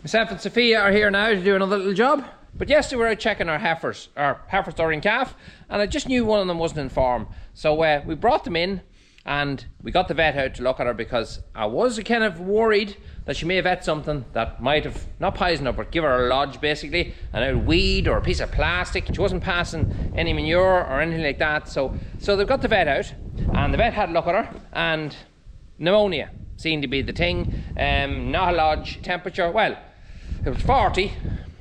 Myself and Sophia are here now to do another little job. But yesterday we were out checking our heifers, during calf, and I just knew one of them wasn't in form. So we brought them in and we got the vet out to look at her because I was kind of worried that she may have ate something that might have, not poisoned her, but give her a lodge basically, and a weed or a piece of plastic. She wasn't passing any manure or anything like that. So they've got the vet out and the vet had a look at her, and pneumonia seemed to be the thing. Not a lodge, temperature, well, it was 40.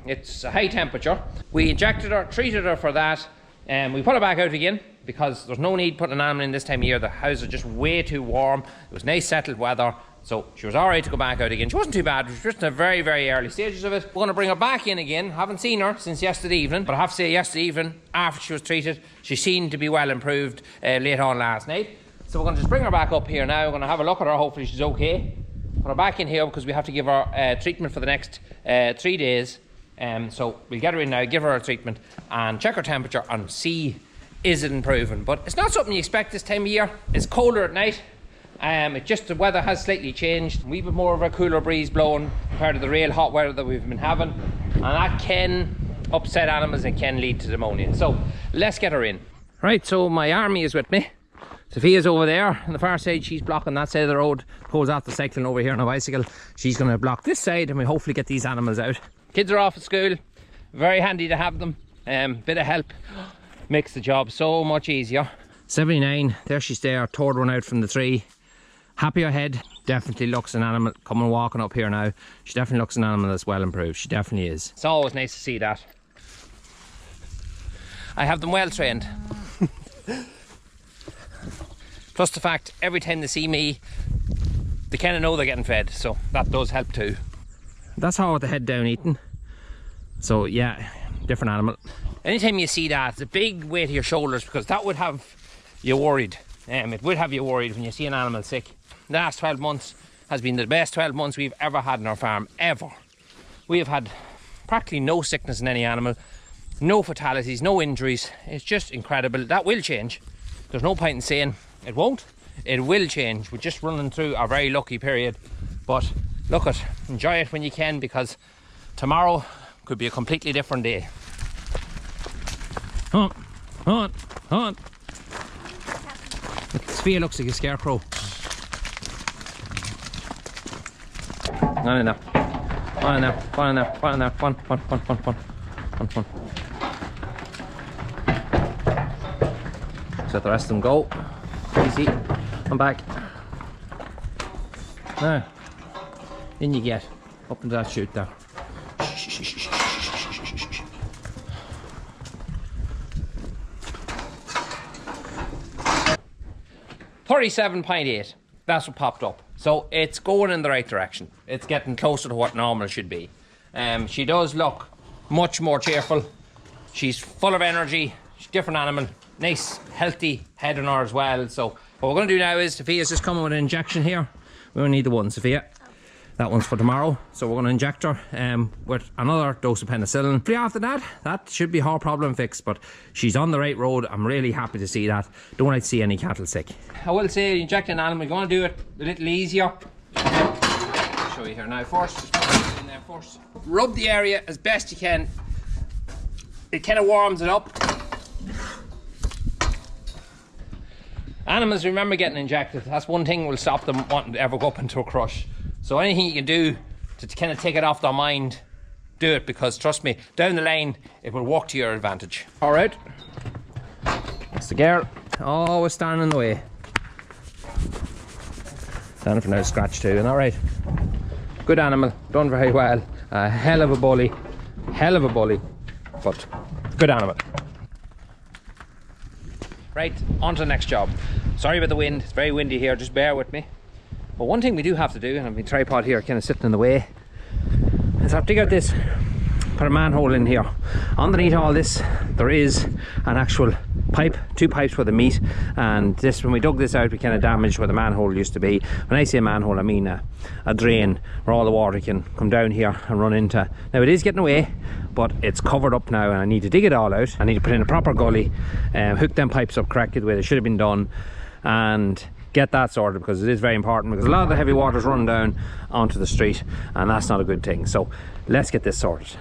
It's a high temperature. We injected her, treated her for that, and we put her back out again because there's no need putting an animal in this time of year. The houses are just way too warm. It was nice settled weather, so she was alright to go back out again. She wasn't too bad. It was just in the very, very early stages of it. We're going to bring her back in again. Haven't seen her since yesterday evening, but I have to say yesterday evening, after she was treated, she seemed to be well improved late on last night. So we're going to just bring her back up here now. We're going to have a look at her. Hopefully she's okay. Put her back in here because we have to give her treatment for the next 3 days. So we'll get her in now, give her a treatment and check her temperature and see is it improving. But it's not something you expect this time of year. It's colder at night. It just, the weather has slightly changed. We've been more of a cooler breeze blowing compared to the real hot weather that we've been having, and that can upset animals and can lead to pneumonia. So let's get her in. Right, so my army is with me. Sophia's over there on the far side. She's blocking that side of the road. Cole's after cycling over here on a bicycle. She's going to block this side and we hopefully get these animals out. Kids are off at school. Very handy to have them. Bit of help makes the job so much easier. 79, there she's there, third one out from the tree. Happy ahead. Definitely looks an animal coming walking up here now. She definitely looks an animal that's well improved. She definitely is. It's always nice to see that. I have them well trained. Plus the fact every time they see me, they kind of know they're getting fed, so that does help too. That's how with the head down eating. So yeah, different animal. Anytime you see that, it's a big weight to your shoulders because that would have you worried. It would have you worried when you see an animal sick. The last 12 months has been the best 12 months we've ever had in our farm, ever. We have had practically no sickness in any animal, no fatalities, no injuries. It's just incredible. That will change. There's no point in saying it won't. It will change. We're just running through a very lucky period. But look at, enjoy it when you can because tomorrow could be a completely different day. On. Sophia looks like a scarecrow. On in there. One. Let the rest of them go. Easy. I'm back. Now, in you get. Up into that chute there. 37.8. That's what popped up. So it's going in the right direction. It's getting closer to what normal should be. She does look much more cheerful. She's full of energy. She's a different animal. Nice, healthy head on her as well. So what we're going to do now is, Sophia's just coming with an injection here. We only need the one, Sophia. That one's for tomorrow. So we're going to inject her with another dose of penicillin. After that should be her problem fixed. But she's on the right road. I'm really happy to see that. Don't like to see any cattle sick. I will say, injecting an animal, you're going to do it a little easier. I'll show you here now first. Just put it in there first. Rub the area as best you can. It kind of warms it up. Animals remember getting injected. That's one thing that will stop them wanting to ever go up into a crush. So anything you can do to kind of take it off their mind, do it, because trust me, down the line it will work to your advantage. All right, that's the girl. Always standing in the way. Standing for now, scratch too. And all right, good animal, done very well. A hell of a bully, but good animal. Right, on to the next job. Sorry about the wind, it's very windy here, just bear with me. But one thing we do have to do, and I've my tripod here kind of sitting in the way, is I have to dig out this, put a manhole in here. Underneath all this, there is an actual pipe, 2 pipes for the meat, and this, when we dug this out, we kind of damaged where the manhole used to be. When I say manhole, I mean a drain where all the water can come down here and run into. Now it is getting away, but it's covered up now and I need to dig it all out. I need to put in a proper gully, hook them pipes up correctly the way they should have been done, and get that sorted, because it is very important, because a lot of the heavy water is running down onto the street and that's not a good thing. So let's get this sorted.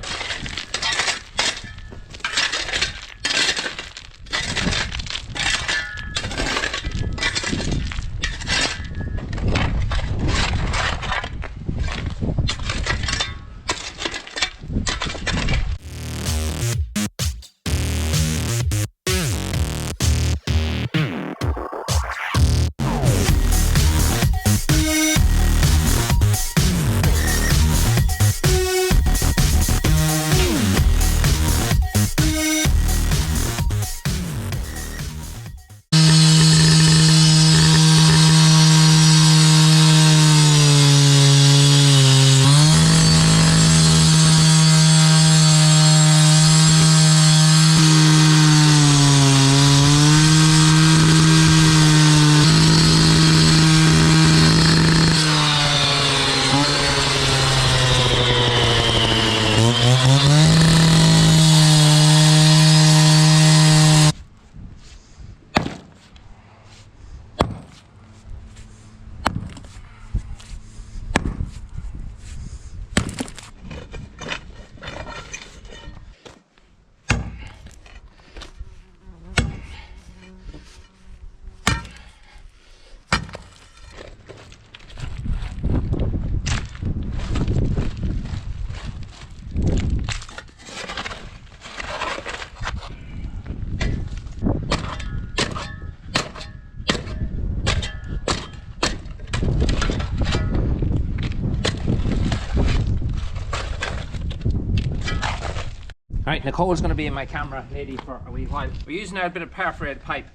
Right, Nicole's going to be in my camera lady for a wee while. We're using now a bit of perforated pipe,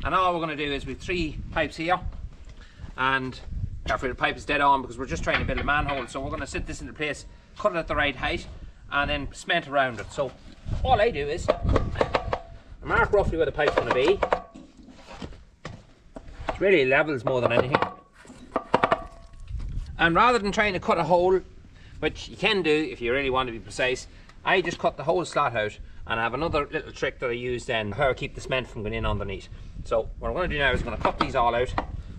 and all we're going to do is with 3 pipes here, and perforated pipe is dead on because we're just trying to build a manhole. So we're going to sit this into place, cut it at the right height, and then cement around it. So all I do is mark roughly where the pipe's going to be. It's really levels more than anything. And rather than trying to cut a hole, which you can do if you really want to be precise, I just cut the whole slot out, and I have another little trick that I use then how I keep the cement from going in underneath. So what I'm going to do now is I'm going to cut these all out,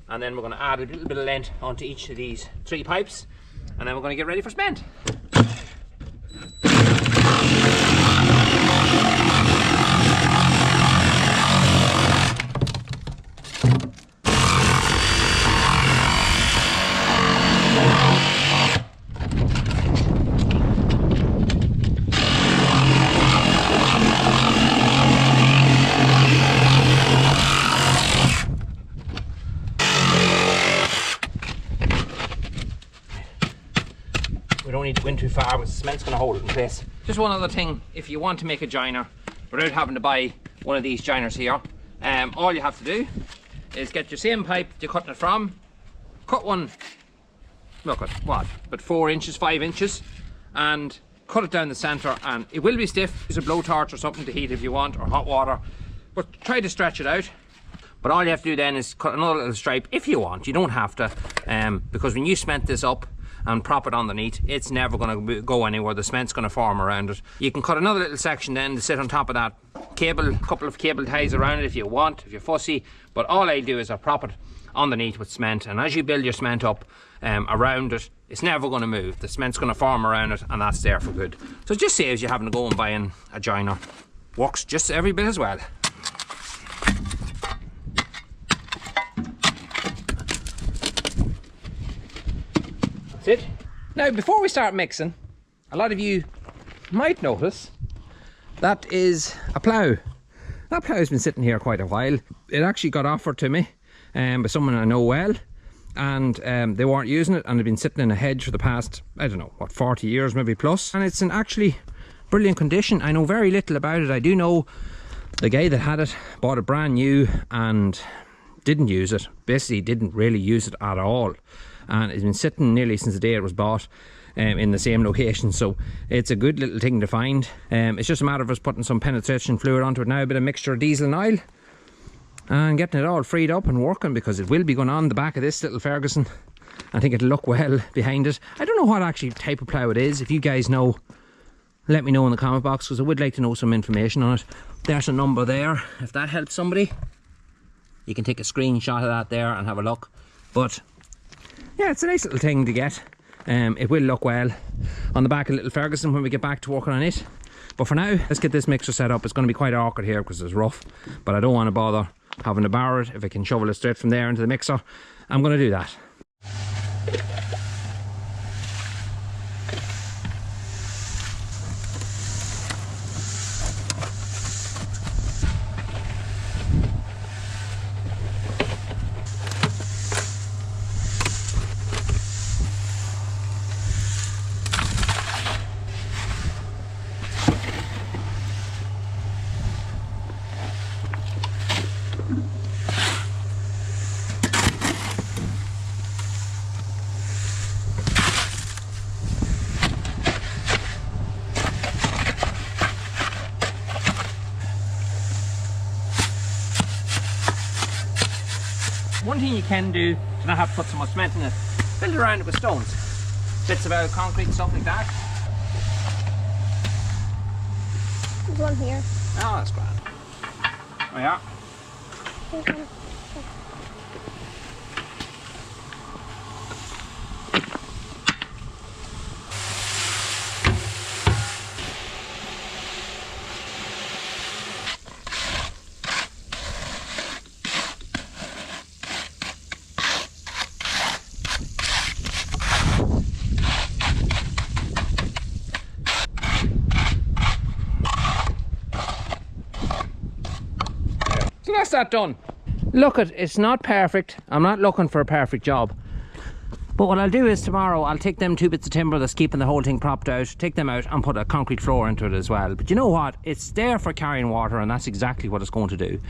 and then we're going to add a little bit of length onto each of these 3 pipes, and then we're going to get ready for cement. We don't need to go in too far because the cement's going to hold it in place. Just one other thing, if you want to make a joiner without having to buy one of these joiners here, all you have to do is get your same pipe that you're cutting it from, cut one, look at what, about 4 inches, 5 inches, and cut it down the centre, and it will be stiff. Use a blowtorch or something to heat if you want, or hot water, but try to stretch it out. But all you have to do then is cut another little stripe if you want. You don't have to, because when you cement this up and prop it underneath, it's never going to go anywhere. The cement's going to form around it. You can cut another little section then to sit on top of that cable, couple of cable ties around it if you want, if you're fussy. But all I do is I prop it underneath with cement, and as you build your cement up around it, it's never going to move. The cement's going to form around it, and that's there for good. So it just saves you having to go and buying a joiner. Works just every bit as well. That's it. Now, before we start mixing, a lot of you might notice that is a plow. That plow has been sitting here quite a while. It actually got offered to me by someone I know well, and they weren't using it, and they've been sitting in a hedge for the past, I don't know, what, 40 years maybe plus, and it's in actually brilliant condition. I know very little about it. I do know the guy that had it bought it brand new and didn't use it, basically didn't really use it at all, and it's been sitting nearly since the day it was bought in the same location. So it's a good little thing to find. It's just a matter of us putting some penetration fluid onto it now, a bit of mixture of diesel and oil, and getting it all freed up and working, because it will be going on the back of this little Ferguson. I think it'll look well behind it. I don't know what actually type of plough it is. If you guys know, let me know in the comment box, because I would like to know some information on it. There's a number there, if that helps somebody. you can take a screenshot of that there and have a look. But yeah, it's a nice little thing to get. It will look well on the back of little Ferguson when we get back to working on it. But for now, let's get this mixer set up. It's going to be quite awkward here because it's rough, but I don't want to bother having to borrow it. If I can shovel it straight from there into the mixer, I'm going to do that. One thing you can do to not have to put so much cement in it, build around it with stones. Bits of out concrete, stuff like that. There's one here. Oh, that's grand. Oh yeah. So that's that done. Look, it's not perfect. I'm not looking for a perfect job. But what I'll do is tomorrow I'll take them 2 bits of timber that's keeping the whole thing propped out, take them out and put a concrete floor into it as well. But you know what? It's there for carrying water, and that's exactly what it's going to do.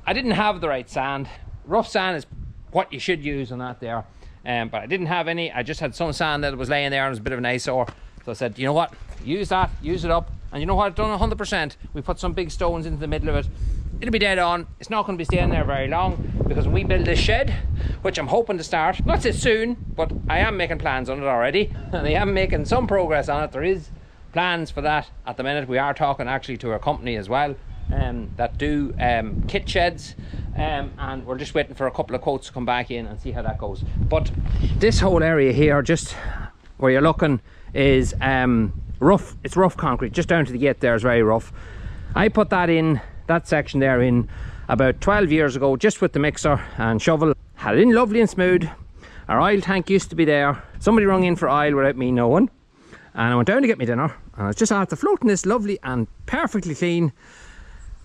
I didn't have the right sand. Rough sand is what you should use on that there. But I didn't have any. I just had some sand that was laying there and it was a bit of an eyesore. So I said, you know what? Use that, use it up. And you know what? I've done 100%. We put some big stones into the middle of it. It'll be dead on. It's not going to be staying there very long, because when we build this shed, which I'm hoping to start, not so soon, but I am making plans on it already, and I am making some progress on it. There is plans for that at the minute. We are talking actually to a company as well that do kit sheds, and we're just waiting for a couple of quotes to come back in and see how that goes. But this whole area here, just where you're looking, is rough. It's rough concrete. Just down to the gate there is very rough. I put that in, that section there, in about 12 years ago, just with the mixer and shovel. Had it in lovely and smooth. Our oil tank used to be there. Somebody rung in for oil without me knowing, and I went down to get me dinner, and I was just after floating this lovely and perfectly clean,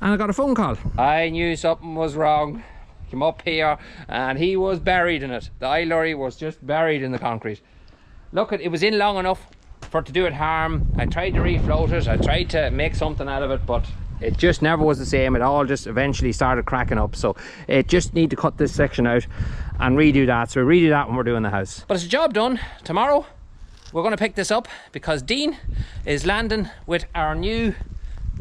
and I got a phone call. I knew something was wrong. Came up here and he was buried in it. The oil lorry was just buried in the concrete. Look, it was in long enough for it to do it harm. I tried to refloat it, I tried to make something out of it, but it just never was the same. It all just eventually started cracking up. So it just need to cut this section out and redo that. So we redo that when we're doing the house. But it's a job done. Tomorrow we're going to pick this up because Dean is landing with our new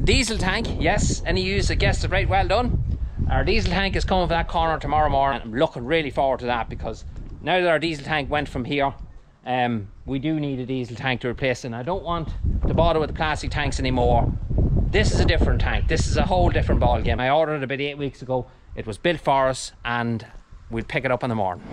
diesel tank. Yes, any use that guessed it right, well done. Our diesel tank is coming for that corner tomorrow morning. I'm looking really forward to that, because now that our diesel tank went from here, we do need a diesel tank to replace it. And I don't want to bother with the plastic tanks anymore. This is a different tank. This is a whole different ball game. I ordered it about 8 weeks ago. It was built for us, and we'll pick it up in the morning.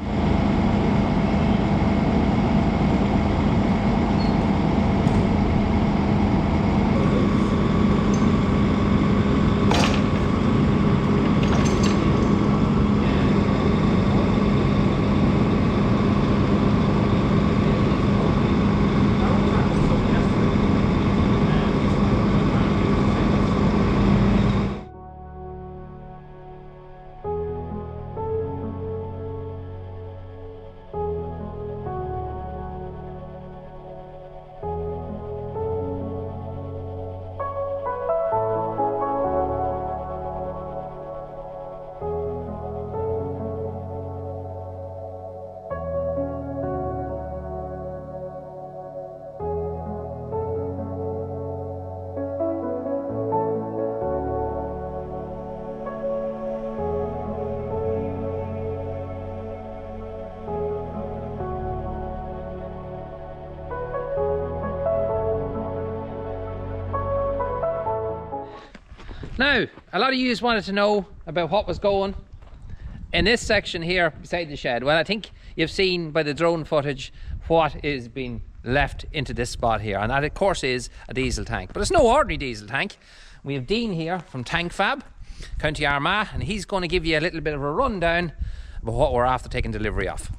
Now, a lot of you wanted to know about what was going in this section here beside the shed, well, I think you've seen by the drone footage what is being left into this spot here, and that of course is a diesel tank, but it's no ordinary diesel tank. We have Dean here from TankFab, County Armagh, and he's going to give you a little bit of a rundown of what we're after taking delivery of.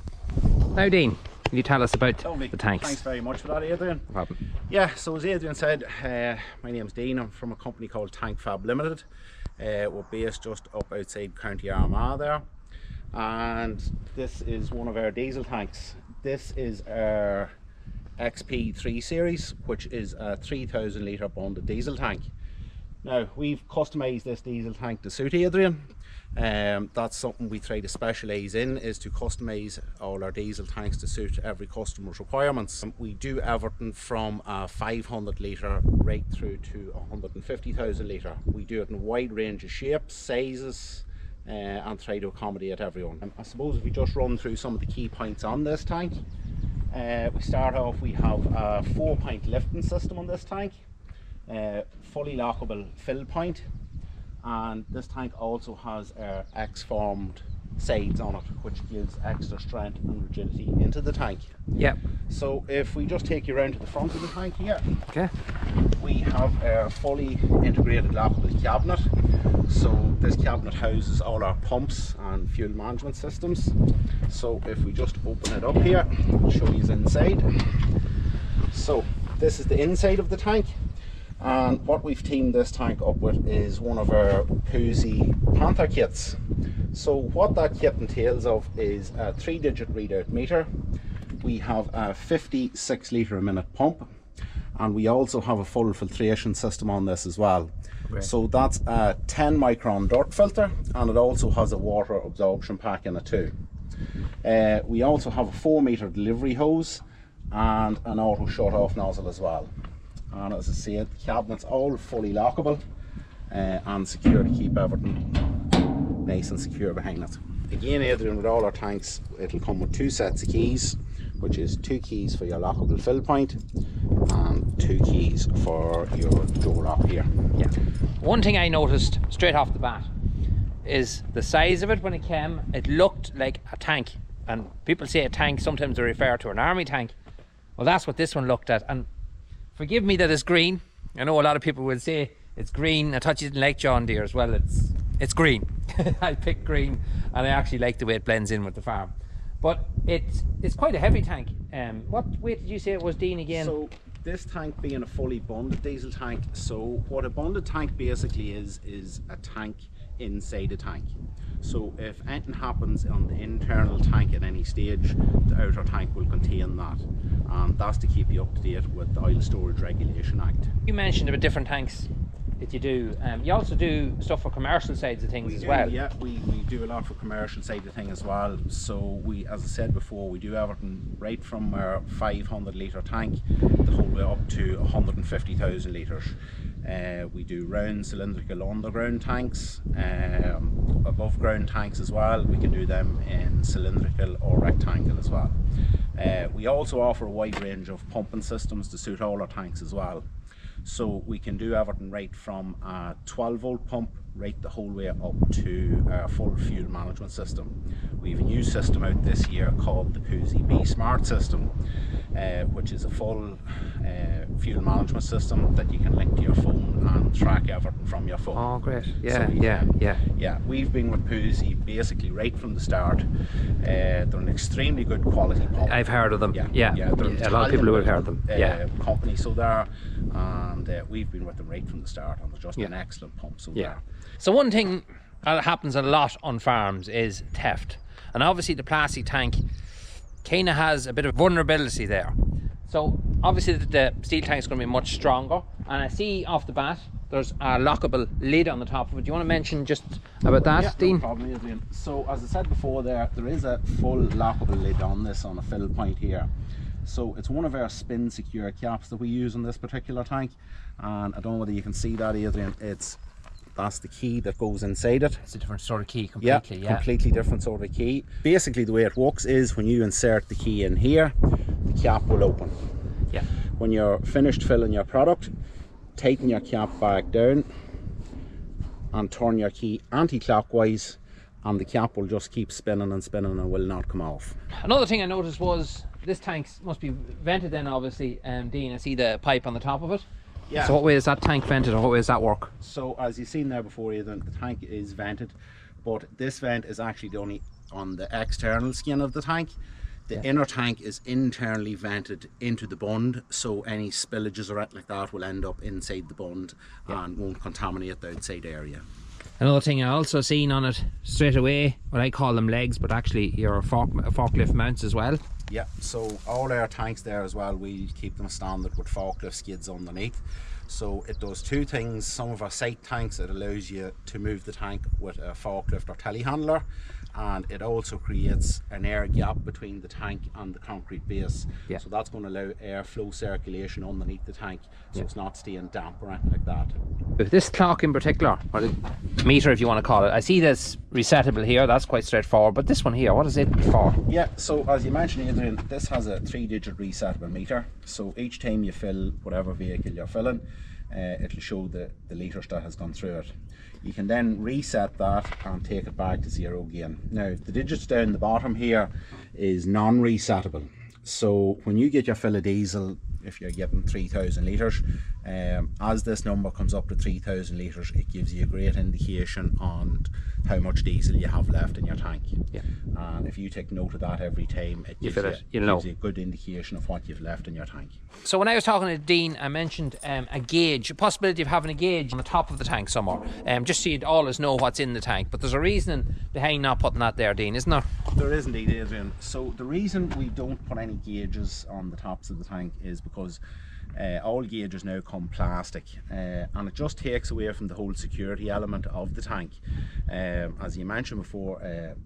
Now Dean, can you tell us about the tanks? Thanks very much for that, Adrian. No problem. Yeah, so as Adrian said, my name's Dean. I'm from a company called TankFab Limited. We're based just up outside County Armagh there, and this is one of our diesel tanks. This is our XP3 series, which is a 3,000 litre bonded diesel tank. Now, we've customised this diesel tank to suit Adrian. That's something we try to specialise in, is to customise all our diesel tanks to suit every customer's requirements. We do everything from a 500 litre right through to 150,000 litre. We do it in a wide range of shapes, sizes, and try to accommodate everyone. I suppose if we just run through some of the key points on this tank, we start off, we have a 4-point lifting system on this tank, fully lockable fill point, and this tank also has our X-formed sides on it, which gives extra strength and rigidity into the tank. Yep. So if we just take you around to the front of the tank here, Okay. we have our fully integrated lockable cabinet. So this cabinet houses all our pumps and fuel management systems. So if we just open it up here, I'll show you inside. So this is the inside of the tank, and what we've teamed this tank up with is one of our Poozy Panther kits. So what that kit entails of is a 3-digit readout meter. We have a 56 litre a minute pump, and we also have a full filtration system on this as well. Okay. So that's a 10 micron dirt filter, and it also has a water absorption pack in it too. We also have a 4 metre delivery hose and an auto shut off nozzle as well. And as I said, the cabinet's all fully lockable and secure to keep everything nice and secure behind it. Again, Adrian, with all our tanks, it'll come with 2 sets of keys, which is 2 keys for your lockable fill point and 2 keys for your door lock here. Yeah. One thing I noticed straight off the bat is the size of it. When it came, it looked like a tank, and people say a tank, sometimes they refer to an army tank. Well, that's what this one looked at, and forgive me that it's green. I know a lot of people will say it's green. I thought you didn't like John Deere. Well, it's green. I picked green, and I actually like the way it blends in with the farm. But it's quite a heavy tank. What weight did you say it was, Dean, again? So this tank being a fully bonded diesel tank, so what a bonded tank basically is a tank inside a tank. So if anything happens on the internal tank at any stage, the outer tank will contain that, and that's to keep you up to date with the Oil Storage Regulation Act. You mentioned about different tanks that you do. You also do stuff for commercial sides of things as well. Yeah, we do a lot for commercial side of things as well. So we, as I said before, we do everything right from our 500 litre tank the whole way up to 150,000 litres. We do round cylindrical underground tanks, above ground tanks as well. We can do them in cylindrical or rectangle as well. We also offer a wide range of pumping systems to suit all our tanks as well. So we can do everything right from a 12 volt pump right the whole way up to our full fuel management system. We have a new system out this year called the Poozy B Smart system, which is a full fuel management system that you can link to your phone and track everything from your phone. Oh, great. Yeah, So yeah. We've been with Poozy basically right from the start. They're an extremely good quality pump. I've heard of them. Yeah. A lot of people who have heard of them. Company, so they're, and we've been with them right from the start, and they're just an excellent pump. So So one thing that happens a lot on farms is theft, and obviously the plastic tank kind of has a bit of vulnerability there. So obviously the steel tank is going to be much stronger, and I see off the bat there's a lockable lid on the top of it. Do you want to mention just about that, Dean? No problem, Adrian. So as I said before, there is a full lockable lid on this on a fill point here. So it's one of our spin secure caps that we use on this particular tank, and I don't know whether you can see that, Adrian. That's the key that goes inside it. It's a different sort of key completely. Yeah, completely different sort of key. Basically the way it works is when you insert the key in here, the cap will open. Yeah. When you're finished filling your product, tighten your cap back down and turn your key anti-clockwise, and the cap will just keep spinning and spinning and will not come off. Another thing I noticed was this tank must be vented then, obviously. Dean, I see the pipe on the top of it. Yeah. So what way is that tank vented, or what way does that work? So as you've seen there before, Ethan, the tank is vented, but this vent is actually only on the external skin of the tank. The inner tank is internally vented into the bund, so any spillages or anything like that will end up inside the bund and won't contaminate the outside area. Another thing I also seen on it straight away, what I call them legs, but actually your forklift mounts as well. Yeah, so all our tanks there as well, we keep them standard with forklift skids underneath. So it does two things. Some of our site tanks, it allows you to move the tank with a forklift or telehandler, and it also creates an air gap between the tank and the concrete base. Yeah. So that's going to allow airflow circulation underneath the tank, so it's not staying damp or anything like that. This clock in particular, or the meter if you want to call it, I see this resettable here, that's quite straightforward, but this one here, what is it for? Yeah, so as you mentioned, Adrian, this has a 3-digit resettable meter. So each time you fill whatever vehicle you're filling, it'll show the litres that has gone through it. You can then reset that and take it back to 0 again. Now the digits down the bottom here is non-resettable. So when you get your fill of diesel, if you're getting 3,000 litres, as this number comes up to 3,000 litres, it gives you a great indication on how much diesel you have left in your tank. Yeah. And if you take note of that every time, it gives you a good indication of what you've left in your tank. So when I was talking to Dean, I mentioned a gauge, a possibility of having a gauge on the top of the tank somewhere, just so you'd always know what's in the tank. But there's a reason behind not putting that there, Dean, isn't there? There is indeed, Adrian. So the reason we don't put any gauges on the tops of the tank is because all gauges now come plastic, and it just takes away from the whole security element of the tank. As you mentioned before,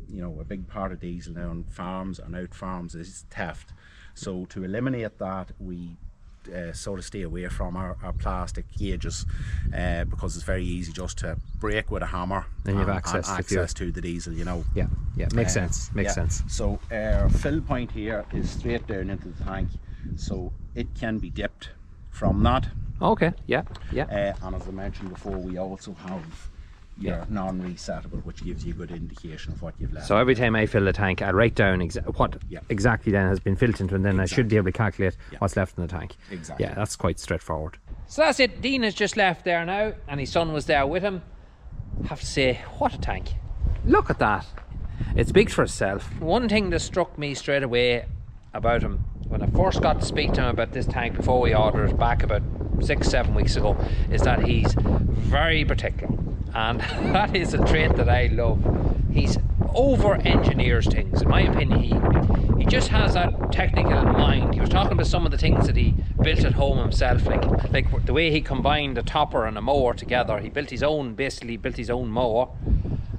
you know, a big part of diesel now on farms and out farms is theft. So to eliminate that, we sort of stay away from our plastic gauges, because it's very easy just to break with a hammer and you have access to the diesel, you know. Yeah, makes sense. So our fill point here is straight down into the tank, so it can be dipped from that. Okay, yeah. And as I mentioned before, we also have your non-resettable, which gives you a good indication of what you've left. So every time I fill the tank, I write down what exactly then has been filled into, and then I should be able to calculate what's left in the tank. Exactly. Yeah, that's quite straightforward. So that's it. Dean has just left there now, and his son was there with him. I have to say, what a tank. Look at that. It's big for itself. One thing that struck me straight away about him, when I first got to speak to him about this tank before we ordered it back about 6-7 weeks ago, is that he's very particular, and that is a trait that I love. He's over engineers things, in my opinion. He just has that technical mind. He was talking about some of the things that he built at home himself, like the way he combined a topper and a mower together. He built his own mower.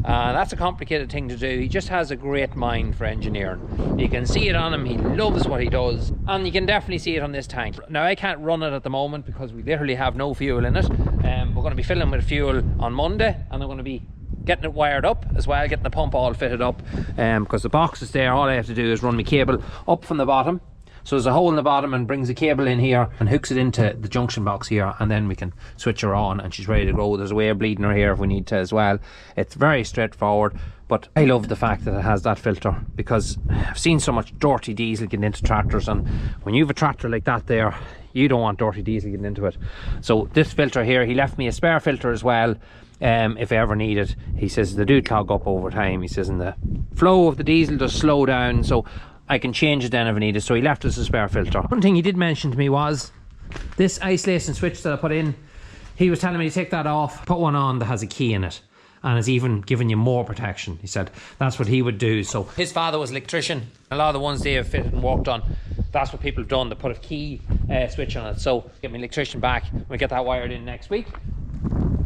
That's a complicated thing to do. He just has a great mind for engineering. You can see it on him. He loves what he does, and you can definitely see it on this tank. Now I can't run it at the moment because we literally have no fuel in it. We're going to be filling with fuel on Monday, and I'm going to be getting it wired up as well, getting the pump all fitted up, because the box is there. All I have to do is run my cable up from the bottom. So there's a hole in the bottom, and brings the cable in here and hooks it into the junction box here, and then we can switch her on and she's ready to go. There's a way of bleeding her here if we need to as well. It's very straightforward, but I love the fact that it has that filter, because I've seen so much dirty diesel getting into tractors, and when you have a tractor like that there, you don't want dirty diesel getting into it. So this filter here, he left me a spare filter as well, if I ever need it. He says they do clog up over time. He says, and the flow of the diesel does slow down, so I can change it then if I need it. So he left us a spare filter. One thing he did mention to me was this isolation switch that I put in. He was telling me to take that off, put one on that has a key in it, and it's even giving you more protection. He said that's what he would do. So his father was an electrician. A lot of the ones they have fitted and worked on, that's what people have done. They put a key switch on it. So get my electrician back. We'll get that wired in next week.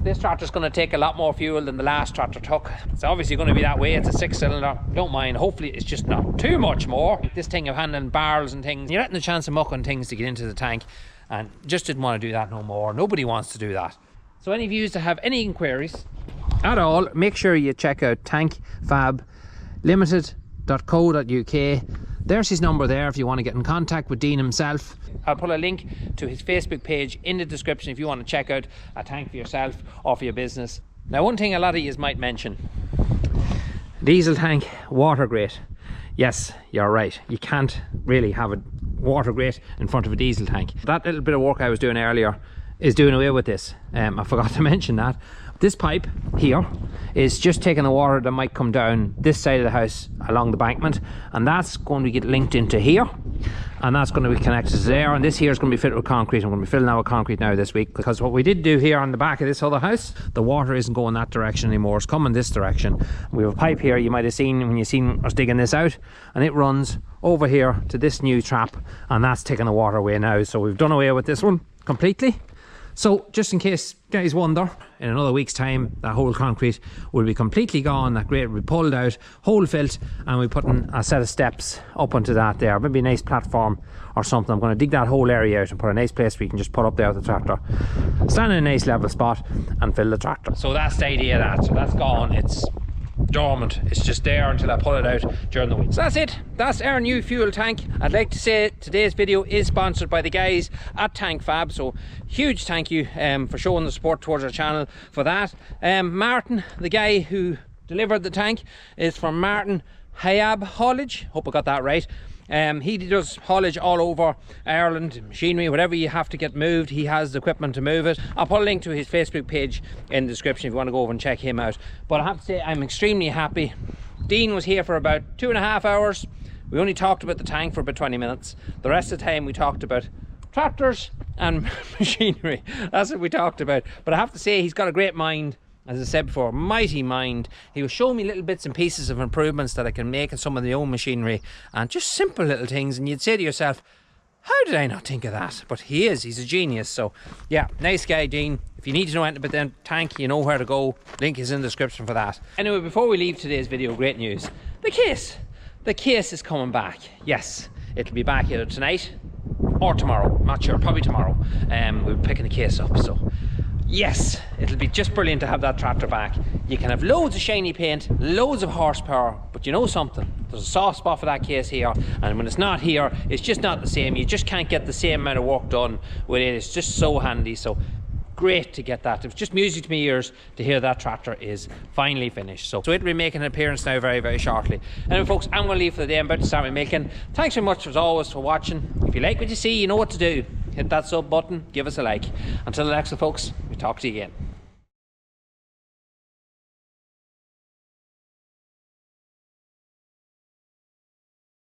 This tractor's going to take a lot more fuel than the last tractor took. It's obviously going to be that way. It's a 6-cylinder. Don't mind. Hopefully it's just not too much more. This thing of handling barrels and things, you're getting the chance of mucking things to get into the tank, and just didn't want to do that no more. Nobody wants to do that. So any of you that have any inquiries at all, make sure you check out TankFab limited.co.uk. There's his number there if you want to get in contact with Dean himself. I'll put a link to his Facebook page in the description if you want to check out a tank for yourself or for your business. Now, one thing a lot of you might mention, Diesel tank, water grate. Yes, you're right. You can't really have a water grate in front of a diesel tank. That little bit of work I was doing earlier is doing away with this. I forgot to mention that. This pipe here is just taking the water that might come down this side of the house along the bankment, and that's going to get linked into here, and that's going to be connected to there, and this here is going to be fitted with concrete. I'm going to be filling that with concrete now this week, because what we did do here on the back of this other house, the water isn't going that direction anymore, it's coming this direction. We have a pipe here, you might have seen when you seen us digging this out, and it runs over here to this new trap, and that's taking the water away now. So we've done away with this one completely. So just in case you guys wonder, in another week's time that whole concrete will be completely gone, that grate will be pulled out, hole filled, and we're putting a set of steps up onto that there, maybe a nice platform or something. I'm going to dig that whole area out and put a nice place where you can just put up there with the tractor, stand in a nice level spot and fill the tractor. So that's the idea of that. So that's gone, it's dormant, it's just there until I pull it out during the week. So that's it, that's our new fuel tank. I'd like to say today's video is sponsored by the guys at TankFab, so huge thank you for showing the support towards our channel for that. Martin, the guy who delivered the tank, is from Martin HIAB Haulage, hope I got that right. He does haulage all over Ireland, machinery, whatever you have to get moved, he has the equipment to move it. I'll put a link to his Facebook page in the description if you want to go over and check him out. But I have to say, I'm extremely happy. Dean was here for about 2.5 hours. We only talked about the tank for about 20 minutes. The rest of the time we talked about tractors and machinery. That's what we talked about. But I have to say, he's got a great mind. As I said before, mighty mind. He was showing me little bits and pieces of improvements that I can make in some of the own machinery, and just simple little things, and you'd say to yourself, how did I not think of that? But he's a genius. So yeah, nice guy, Dean. If you need to know anything about the tank, you know where to go. Link is in the description for that. Anyway, before we leave today's video, great news. The case is coming back. Yes, it'll be back either tonight or tomorrow. Not sure, probably tomorrow. We're picking the case up, so yes, it'll be just brilliant to have that tractor back. You can have loads of shiny paint, loads of horsepower, but you know something, there's a soft spot for that case here, and when it's not here, it's just not the same. You just can't get the same amount of work done with it. It's just so handy. So great to get that. It was just music to my ears to hear that tractor is finally finished. So it'll be making an appearance now very, very shortly. Anyway folks, I'm going to leave for the day. I'm about to start my milking. Thanks very much as always for watching. If you like what you see, you know what to do. Hit that sub button, give us a like. Until the next one folks, we'll talk to you again.